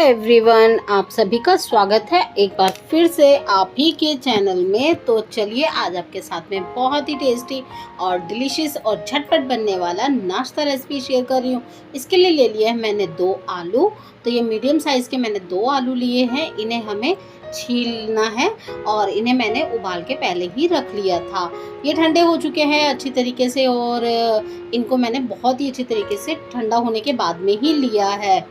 Everyone, आप सभी का स्वागत है एक बार फिर से आप ही के चैनल में। तो चलिए आज आपके साथ में बहुत ही टेस्टी और डिलीशियस और झटपट बनने वाला नाश्ता रेसिपी शेयर कर रही हूँ। इसके लिए ले लिया है मैंने 2 आलू। तो ये मीडियम साइज़ के मैंने 2 आलू लिए हैं। इन्हें हमें छीलना है और इन्हें मैंने उबाल के पहले ही रख लिया था। ये ठंडे हो चुके हैं अच्छी तरीके से और इनको मैंने बहुत ही अच्छी तरीके से ठंडा होने के बाद में ही लिया है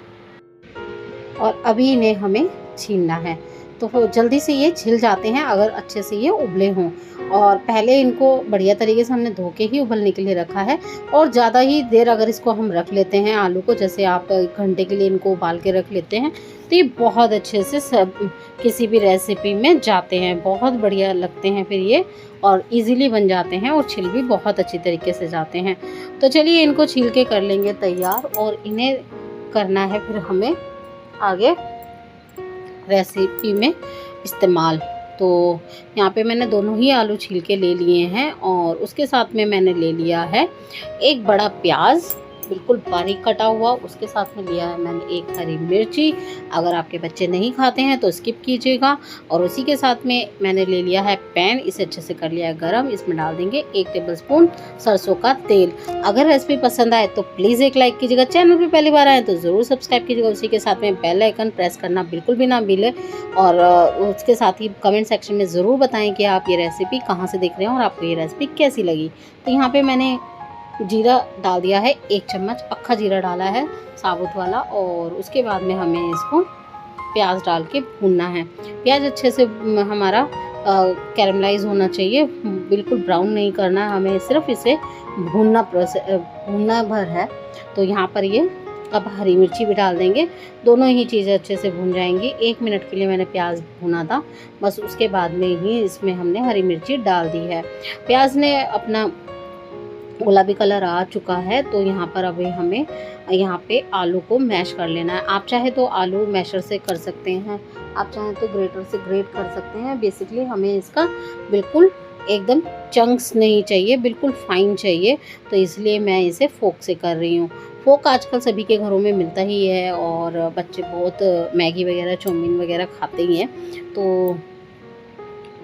और अभी इन्हें हमें छीलना है। तो जल्दी से ये छिल जाते हैं अगर अच्छे से ये उबले हों। और पहले इनको बढ़िया तरीके से हमने धो के ही उबलने के लिए रखा है। और ज़्यादा ही देर अगर इसको हम रख लेते हैं आलू को, जैसे आप 1 घंटे के लिए इनको उबाल के रख लेते हैं, तो ये बहुत अच्छे से सब किसी भी रेसिपी में जाते हैं, बहुत बढ़िया लगते हैं फिर ये, और इजीली बन जाते हैं और छिल भी बहुत अच्छी तरीके से जाते हैं। तो चलिए इनको छील के कर लेंगे तैयार और इन्हें करना है फिर हमें आगे रेसिपी में इस्तेमाल। तो यहाँ पे मैंने दोनों ही आलू छील के ले लिए हैं और उसके साथ में मैंने ले लिया है 1 बड़ा प्याज बिल्कुल बारीक कटा हुआ। उसके साथ में लिया है मैंने 1 हरी मिर्ची। अगर आपके बच्चे नहीं खाते हैं तो स्किप कीजिएगा। और उसी के साथ में मैंने ले लिया है पैन, इसे अच्छे से कर लिया है गरम। इसमें डाल देंगे 1 टेबलस्पून सरसों का तेल। अगर रेसिपी पसंद आए तो प्लीज़ एक लाइक कीजिएगा। चैनल पर पहली बार आए तो ज़रूर सब्सक्राइब कीजिएगा। उसी के साथ में बेल आइकन प्रेस करना बिल्कुल भी ना भूलें। और उसके साथ ही कमेंट सेक्शन में ज़रूर बताएं कि आप ये रेसिपी कहाँ से देख रहे हैं और आपको ये रेसिपी कैसी लगी। तो यहाँ पे मैंने जीरा डाल दिया है, 1 चम्मच अक्खा जीरा डाला है साबुत वाला। और उसके बाद में हमें इसको प्याज डाल के भूनना है। प्याज अच्छे से हमारा कैरमलाइज होना चाहिए, बिल्कुल ब्राउन नहीं करना है हमें, सिर्फ इसे भूनना भर है। तो यहाँ पर ये अब हरी मिर्ची भी डाल देंगे। दोनों ही चीज़ें अच्छे से भून जाएंगी। 1 मिनट के लिए मैंने प्याज भुना था बस, उसके बाद में ही इसमें हमने हरी मिर्ची डाल दी है। प्याज ने अपना गुलाबी कलर आ चुका है। तो यहाँ पर अभी हमें यहाँ पे आलू को मैश कर लेना है। आप चाहे तो आलू मैशर से कर सकते हैं, आप चाहें तो ग्रेटर से ग्रेट कर सकते हैं। बेसिकली हमें इसका बिल्कुल एकदम चंक्स नहीं चाहिए, बिल्कुल फाइन चाहिए। तो इसलिए मैं इसे फोक से कर रही हूँ। फोक आजकल सभी के घरों में मिलता ही है और बच्चे बहुत मैगी वगैरह चाउमीन वगैरह खाते ही हैं। तो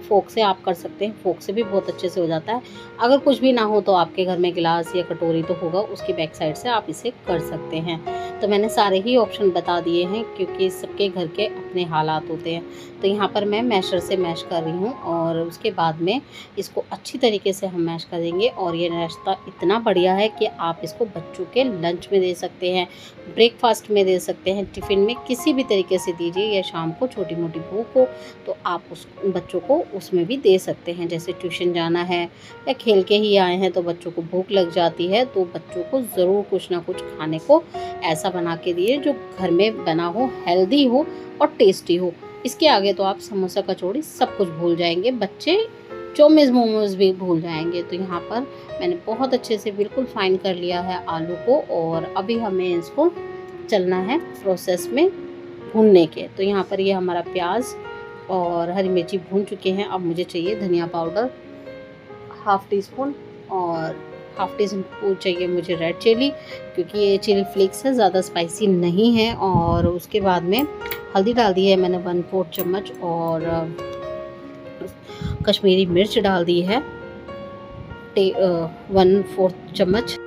फोक से आप कर सकते हैं, फोक से भी बहुत अच्छे से हो जाता है। अगर कुछ भी ना हो तो आपके घर में गिलास या कटोरी तो होगा, उसकी बैक साइड से आप इसे कर सकते हैं। तो मैंने सारे ही ऑप्शन बता दिए हैं क्योंकि सबके घर के अपने हालात होते हैं। तो यहाँ पर मैं मैशर से मैश कर रही हूँ और उसके बाद में इसको अच्छी तरीके से हम मैश करेंगे। और ये नाश्ता इतना बढ़िया है कि आप इसको बच्चों के लंच में दे सकते हैं, ब्रेकफास्ट में दे सकते हैं, टिफ़िन में किसी भी तरीके से दीजिए। या शाम को छोटी मोटी भूख हो तो आप उस बच्चों को उसमें भी दे सकते हैं। जैसे ट्यूशन जाना है या खेल के ही आए हैं तो बच्चों को भूख लग जाती है, तो बच्चों को ज़रूर कुछ ना कुछ खाने को ऐसा बना के दिए जो घर में बना हो, हेल्दी हो और टेस्टी हो। इसके आगे तो आप समोसा कचौड़ी सब कुछ भूल जाएंगे, बच्चे चौमिन मोमोज भी भूल जाएंगे। तो यहाँ पर मैंने बहुत अच्छे से बिल्कुल फाइन कर लिया है आलू को और अभी हमें इसको चलना है प्रोसेस में भूनने के। तो यहाँ पर ये हमारा प्याज और हरी मिर्ची भून चुके हैं। अब मुझे चाहिए धनिया पाउडर 1/2 टीस्पून और 1/2 टीस्पून चाहिए मुझे रेड चिली, क्योंकि ये चिली फ्लेक्स है, ज़्यादा स्पाइसी नहीं है। और उसके बाद में हल्दी डाल दी है मैंने 1/4 चम्मच और कश्मीरी मिर्च डाल दी है 1/4 चम्मच।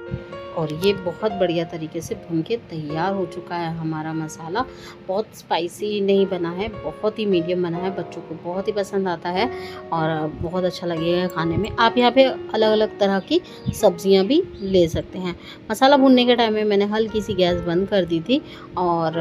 और ये बहुत बढ़िया तरीके से भून के तैयार हो चुका है हमारा मसाला। बहुत स्पाइसी नहीं बना है, बहुत ही मीडियम बना है, बच्चों को बहुत ही पसंद आता है और बहुत अच्छा लगेगा खाने में। आप यहाँ पे अलग अलग तरह की सब्जियाँ भी ले सकते हैं। मसाला भूनने के टाइम में मैंने हल्की सी गैस बंद कर दी थी और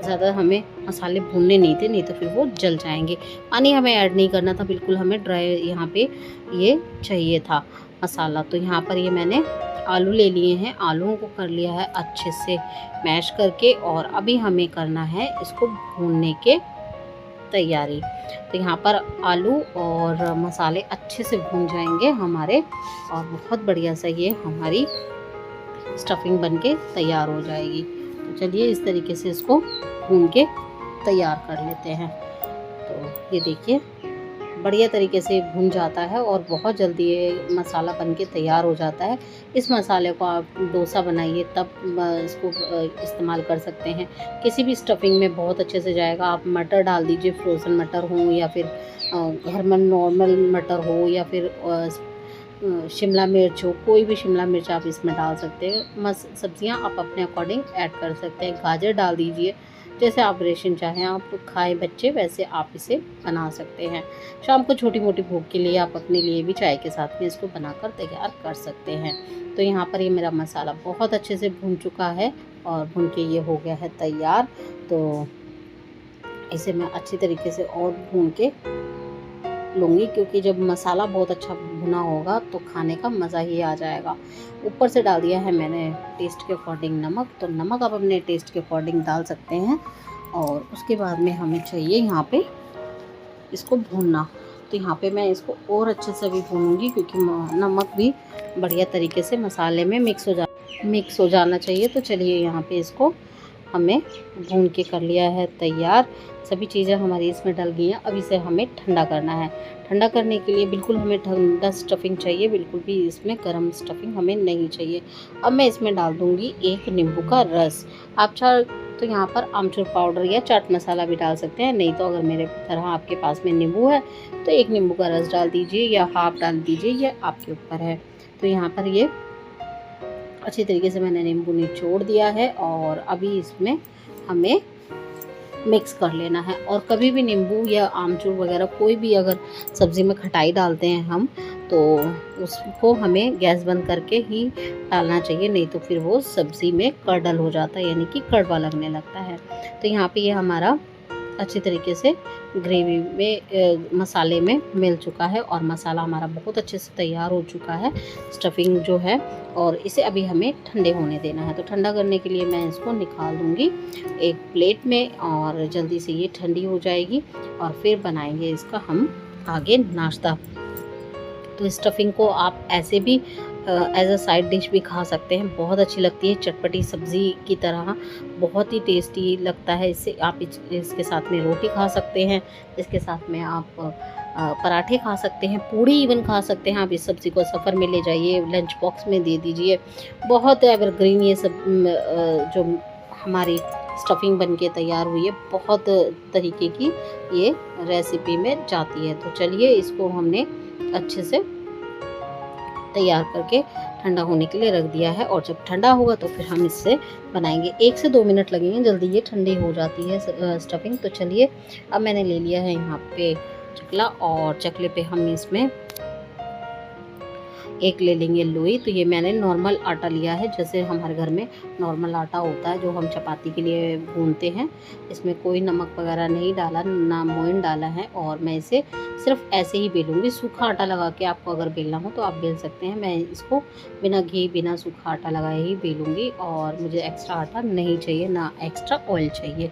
ज़्यादा हमें मसाले भूनने नहीं थे, नहीं तो फिर वो जल जाएंगे। पानी हमें ऐड नहीं करना था, बिल्कुल हमें ड्राई यहाँ पे ये चाहिए था मसाला। तो यहाँ पर ये मैंने आलू ले लिए हैं, आलूओं को कर लिया है अच्छे से मैश करके और अभी हमें करना है इसको भूनने के तैयारी। तो यहाँ पर आलू और मसाले अच्छे से भून जाएंगे हमारे और बहुत बढ़िया सा ये हमारी स्टफिंग बनके तैयार हो जाएगी। तो चलिए इस तरीके से इसको भून के तैयार कर लेते हैं। तो ये देखिए बढ़िया तरीके से भुन जाता है और बहुत जल्दी ये मसाला बन के तैयार हो जाता है। इस मसाले को आप डोसा बनाइए तब इसको इस्तेमाल कर सकते हैं। किसी भी स्टफिंग में बहुत अच्छे से जाएगा। आप मटर डाल दीजिए, फ्रोज़न मटर हो या फिर घर में नॉर्मल मटर हो या फिर शिमला मिर्च हो, कोई भी शिमला मिर्च आप इसमें डाल सकते हैं। सब्जियां आप अपने अकॉर्डिंग ऐड कर सकते हैं। गाजर डाल दीजिए, जैसे आप रेशन चाहें आप खाएं बच्चे वैसे आप इसे बना सकते हैं। शाम को छोटी मोटी भूख के लिए आप अपने लिए भी चाय के साथ में इसको बनाकर तैयार कर सकते हैं। तो यहाँ पर ये मेरा मसाला बहुत अच्छे से भून चुका है और भून के ये हो गया है तैयार। तो इसे मैं अच्छी तरीके से और भून के लूँगी, क्योंकि जब मसाला बहुत अच्छा भुना होगा तो खाने का मज़ा ही आ जाएगा। ऊपर से डाल दिया है मैंने टेस्ट के अकॉर्डिंग नमक, तो नमक आप अपने टेस्ट के अकॉर्डिंग डाल सकते हैं। और उसके बाद में हमें चाहिए यहाँ पे इसको भूनना। तो यहाँ पे मैं इसको और अच्छे से भी भूनूंगी, क्योंकि नमक भी बढ़िया तरीके से मसाले में मिक्स हो जाना चाहिए। तो चलिए यहाँ पे इसको हमें भून के कर लिया है तैयार। सभी चीज़ें हमारी इसमें डल गई हैं। अब इसे हमें ठंडा करना है। ठंडा करने के लिए बिल्कुल हमें ठंडा स्टफिंग चाहिए, बिल्कुल भी इसमें गर्म स्टफिंग हमें नहीं चाहिए। अब मैं इसमें डाल दूँगी 1 नींबू का रस। आप चाहे तो यहाँ पर आमचूर पाउडर या चाट मसाला भी डाल सकते हैं, नहीं तो अगर मेरे तरह आपके पास में नींबू है तो 1 नींबू का रस डाल दीजिए या हाफ डाल दीजिए, ये आपके ऊपर है। तो यहाँ पर ये अच्छी तरीके से मैंने नींबू निचोड़ दिया है और अभी इसमें हमें मिक्स कर लेना है। और कभी भी नींबू या आमचूर वगैरह कोई भी अगर सब्ज़ी में खटाई डालते हैं हम, तो उसको हमें गैस बंद करके ही डालना चाहिए, नहीं तो फिर वो सब्ज़ी में कड़ल हो जाता है, यानी कि कड़वा लगने लगता है। तो यहाँ पे ये हमारा अच्छी तरीके से ग्रेवी में मसाले में मिल चुका है और मसाला हमारा बहुत अच्छे से तैयार हो चुका है, स्टफिंग जो है। और इसे अभी हमें ठंडे होने देना है। तो ठंडा करने के लिए मैं इसको निकाल दूँगी एक प्लेट में और जल्दी से ये ठंडी हो जाएगी और फिर बनाएंगे इसका हम आगे नाश्ता। तो स्टफिंग को आप ऐसे भी एज अ साइड डिश भी खा सकते हैं, बहुत अच्छी लगती है, चटपटी सब्ज़ी की तरह बहुत ही टेस्टी लगता है। इससे आप इसके साथ में रोटी खा सकते हैं, इसके साथ में आप पराठे खा सकते हैं, पूड़ी इवन खा सकते हैं। आप इस सब्ज़ी को सफ़र में ले जाइए, लंच बॉक्स में दे दीजिए। बहुत एवरग्रीन ये सब जो हमारी स्टफिंग बन के तैयार हुई है, बहुत तरीके की ये रेसिपी में जाती है। तो चलिए इसको हमने अच्छे से तैयार करके ठंडा होने के लिए रख दिया है और जब ठंडा होगा तो फिर हम इससे बनाएंगे। 1 से 2 मिनट लगेंगे, जल्दी ये ठंडी हो जाती है स्टफिंग। तो चलिए अब मैंने ले लिया है यहाँ पे चकला और चकले पे हम इसमें एक ले लेंगे लोई। तो ये मैंने नॉर्मल आटा लिया है, जैसे हमारे घर में नॉर्मल आटा होता है जो हम चपाती के लिए गूंथते हैं। इसमें कोई नमक वगैरह नहीं डाला, ना मोइन डाला है और मैं इसे सिर्फ ऐसे ही बेलूँगी। सूखा आटा लगा के आपको अगर बेलना हो तो आप बेल सकते हैं। मैं इसको बिना घी बिना सूखा आटा लगाए ही बेलूँगी और मुझे एक्स्ट्रा आटा नहीं चाहिए, ना एक्स्ट्रा ऑयल चाहिए।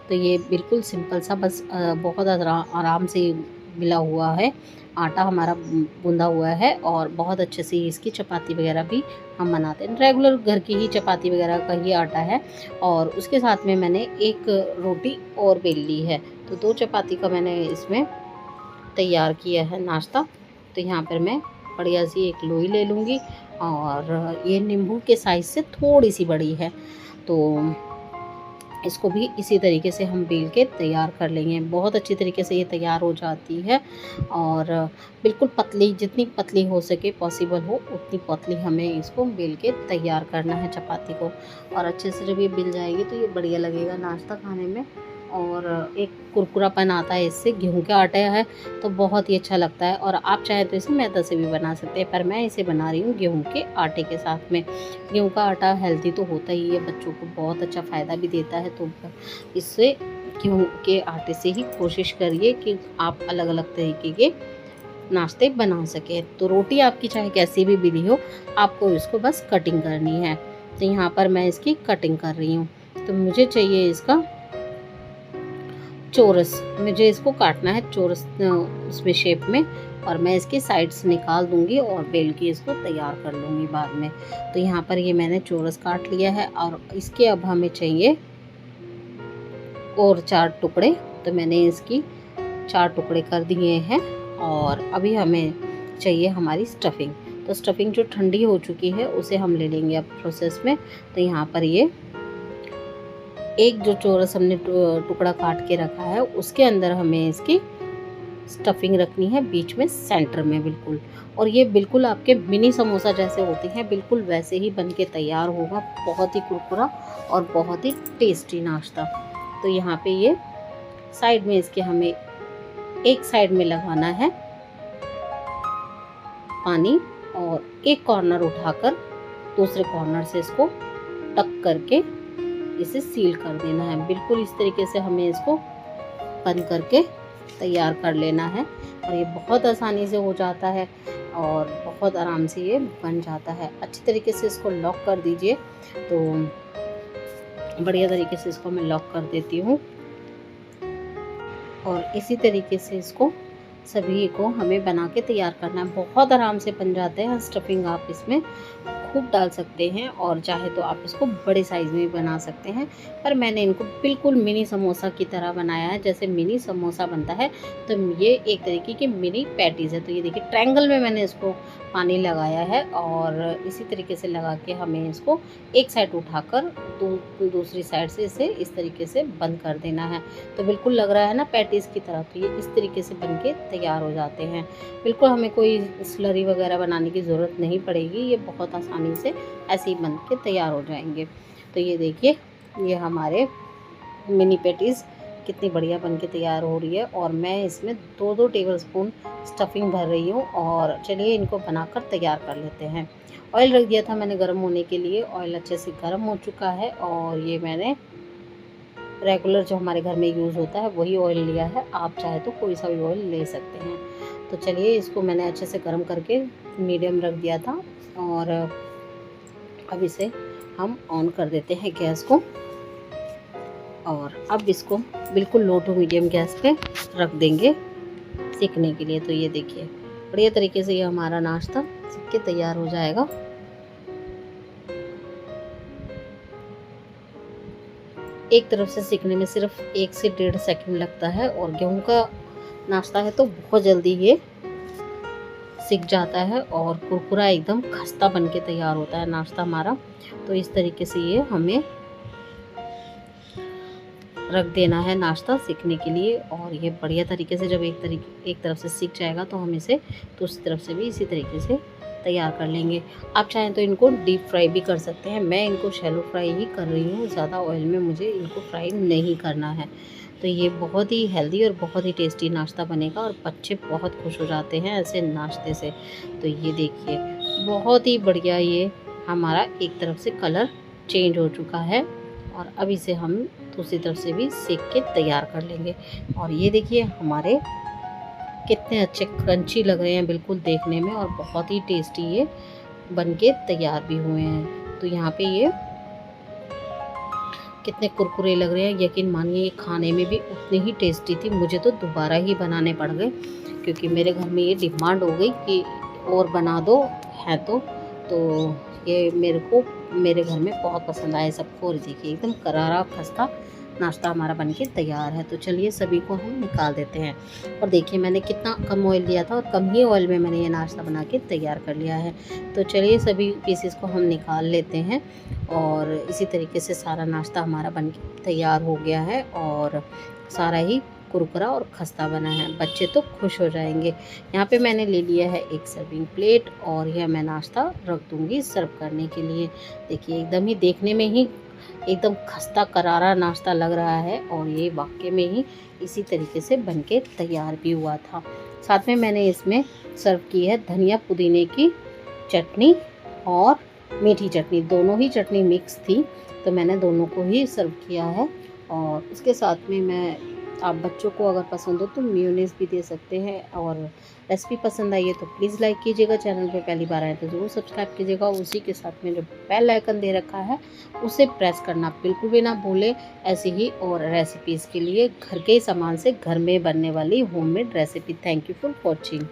तो ये बिल्कुल सिंपल सा बस बहुत आराम से मिला हुआ है आटा हमारा, गूंदा हुआ है और बहुत अच्छे से इसकी चपाती वगैरह भी हम बनाते हैं। रेगुलर घर की ही चपाती वगैरह का ही आटा है। और उसके साथ में मैंने एक रोटी और बेल ली है, तो 2 चपाती का मैंने इसमें तैयार किया है नाश्ता। तो यहाँ पर मैं बढ़िया सी एक लोई ले लूँगी और ये नींबू के साइज़ से थोड़ी सी बड़ी है, तो इसको भी इसी तरीके से हम बेल के तैयार कर लेंगे। बहुत अच्छी तरीके से ये तैयार हो जाती है और बिल्कुल पतली, जितनी पतली हो सके पॉसिबल हो उतनी पतली हमें इसको बेल के तैयार करना है चपाती को। और अच्छे से जब ये बिल जाएगी तो ये बढ़िया लगेगा नाश्ता खाने में और एक कुरकुरापन आता है इससे। गेहूं का आटा है तो बहुत ही अच्छा लगता है और आप चाहे तो इसे मैदा से भी बना सकते हैं, पर मैं इसे बना रही हूँ गेहूं के आटे के साथ में। गेहूं का आटा हेल्दी तो होता ही है, बच्चों को बहुत अच्छा फ़ायदा भी देता है। तो इससे गेहूं के आटे से ही कोशिश करिए कि आप अलग अलग तरीके के नाश्ते बना सकें। तो रोटी आपकी चाहे कैसी भी बिली हो, आपको इसको बस कटिंग करनी है। तो यहाँ पर मैं इसकी कटिंग कर रही हूँ। तो मुझे चाहिए इसका चौरस, मुझे इसको काटना है चौरस उसमें शेप में और मैं इसके साइड्स निकाल दूंगी और बेल के इसको तैयार कर लूँगी बाद में। तो यहाँ पर ये मैंने चौरस काट लिया है और इसके अब हमें चाहिए और 4 टुकड़े। तो मैंने इसकी 4 टुकड़े कर दिए हैं और अभी हमें चाहिए हमारी स्टफिंग। तो स्टफिंग जो ठंडी हो चुकी है उसे हम ले लेंगे अब प्रोसेस में। तो यहाँ पर ये एक जो चौरस हमने टुकड़ा काट के रखा है उसके अंदर हमें इसकी स्टफिंग रखनी है, बीच में सेंटर में बिल्कुल। और ये बिल्कुल आपके मिनी समोसा जैसे होते हैं बिल्कुल वैसे ही बन के तैयार होगा। बहुत ही कुरकुरा और बहुत ही टेस्टी नाश्ता। तो यहाँ पे ये साइड में इसके हमें एक साइड में लगाना है पानी और एक कॉर्नर उठाकर दूसरे कॉर्नर से इसको टक करके इसे सील कर देना है। बिल्कुल इस तरीके से हमें इसको बंद करके तैयार कर लेना है। और ये बहुत आसानी से हो जाता है और बहुत आराम से ये बन जाता है। अच्छी तरीके से इसको लॉक कर दीजिए। तो बढ़िया तरीके से इसको मैं लॉक कर देती हूँ और इसी तरीके से इसको सभी को हमें बना के तैयार करना है। बहुत आराम से बन जाते हैं। स्टफिंग आप इसमें खूब डाल सकते हैं और चाहे तो आप इसको बड़े साइज़ में बना सकते हैं, पर मैंने इनको बिल्कुल मिनी समोसा की तरह बनाया है। जैसे मिनी समोसा बनता है तो ये एक तरीके की मिनी पैटीज़ है। तो ये देखिए ट्रायंगल में मैंने इसको पानी लगाया है और इसी तरीके से लगा के हमें इसको एक साइड उठाकर दूसरी साइड से इसे इस तरीके से बंद कर देना है। तो बिल्कुल लग रहा है ना पैटीज़ की तरह। तो ये इस तरीके से बन के तैयार हो जाते हैं। बिल्कुल हमें कोई स्लरी वगैरह बनाने की ज़रूरत नहीं पड़ेगी। ये बहुत आसानी से ऐसे ही बन के तैयार हो जाएंगे। तो ये देखिए ये हमारे मिनी पैटीज़ कितनी बढ़िया बन के तैयार हो रही है। और मैं इसमें 2-2 टेबलस्पून स्टफिंग भर रही हूँ। और चलिए इनको बनाकर तैयार कर लेते हैं। ऑयल रख दिया था मैंने गर्म होने के लिए। ऑयल अच्छे से गर्म हो चुका है और ये मैंने रेगुलर जो हमारे घर में यूज़ होता है वही ऑयल लिया है। आप चाहे तो कोई सा भी ऑयल ले सकते हैं। तो चलिए इसको मैंने अच्छे से गर्म करके मीडियम रख दिया था और अब इसे हम ऑन कर देते हैं गैस को। और अब इसको बिल्कुल लो टू मीडियम गैस पे रख देंगे सीखने के लिए। तो ये देखिए बढ़िया तरीके से ये हमारा नाश्ता सीख के तैयार हो जाएगा। एक तरफ से सीखने में सिर्फ 1 से 1.5 सेकंड लगता है और गेहूं का नाश्ता है तो बहुत जल्दी ये सीख जाता है और कुरकुरा एकदम खस्ता बन के तैयार होता है नाश्ता हमारा। तो इस तरीके से ये हमें रख देना है नाश्ता सीखने के लिए। और ये बढ़िया तरीके से जब एक तरफ से सीख जाएगा तो हम इसे दूसरी तरफ से भी इसी तरीके से तैयार कर लेंगे। आप चाहें तो इनको डीप फ्राई भी कर सकते हैं। मैं इनको शैलो फ्राई ही कर रही हूँ, ज़्यादा ऑयल में मुझे इनको फ्राई नहीं करना है। तो ये बहुत ही हेल्दी और बहुत ही टेस्टी नाश्ता बनेगा और बच्चे बहुत खुश हो जाते हैं ऐसे नाश्ते से। तो ये देखिए बहुत ही बढ़िया ये हमारा एक तरफ से कलर चेंज हो चुका है और अब इसे हम दूसरी तरफ से भी सेक के तैयार कर लेंगे। और ये देखिए हमारे कितने अच्छे क्रंची लग रहे हैं बिल्कुल देखने में और बहुत ही टेस्टी ये बन के तैयार भी हुए हैं। तो यहाँ पे ये कितने कुरकुरे लग रहे हैं। यकीन मानिए ये खाने में भी उतनी ही टेस्टी थी। मुझे तो दोबारा ही बनाने पड़ गए क्योंकि मेरे घर में ये डिमांड हो गई कि और बना दो है। तो ये मेरे घर में बहुत पसंद आए सबको। और देखिए एकदम करारा खस्ता नाश्ता हमारा बनके तैयार है। तो चलिए सभी को हम निकाल देते हैं। और देखिए मैंने कितना कम ऑयल लिया था और कम ही ऑयल में मैंने ये नाश्ता बना के तैयार कर लिया है। तो चलिए सभी पीसेस को हम निकाल लेते हैं। और इसी तरीके से सारा नाश्ता हमारा बनके तैयार हो गया है और सारा ही कुरकुरा और खस्ता बना है। बच्चे तो खुश हो जाएंगे। यहाँ पे मैंने ले लिया है एक सर्विंग प्लेट और यह मैं नाश्ता रख दूँगी सर्व करने के लिए। देखिए एकदम ही देखने में ही एकदम खस्ता करारा नाश्ता लग रहा है और ये वाकई में ही इसी तरीके से बनके तैयार भी हुआ था। साथ में मैंने इसमें सर्व की है धनिया पुदीने की चटनी और मीठी चटनी। दोनों ही चटनी मिक्स थी तो मैंने दोनों को ही सर्व किया है। और उसके साथ में मैं आप बच्चों को अगर पसंद हो तो मेयोनेज़ भी दे सकते हैं। और रेसिपी पसंद आई है तो प्लीज़ लाइक कीजिएगा। चैनल पे पहली बार आए तो ज़रूर सब्सक्राइब कीजिएगा। उसी के साथ में जो बेल आइकन दे रखा है उसे प्रेस करना बिल्कुल भी ना भूलें। ऐसी ही और रेसिपीज़ के लिए घर के ही सामान से घर में बनने वाली homemade recipe. Thank you for watching.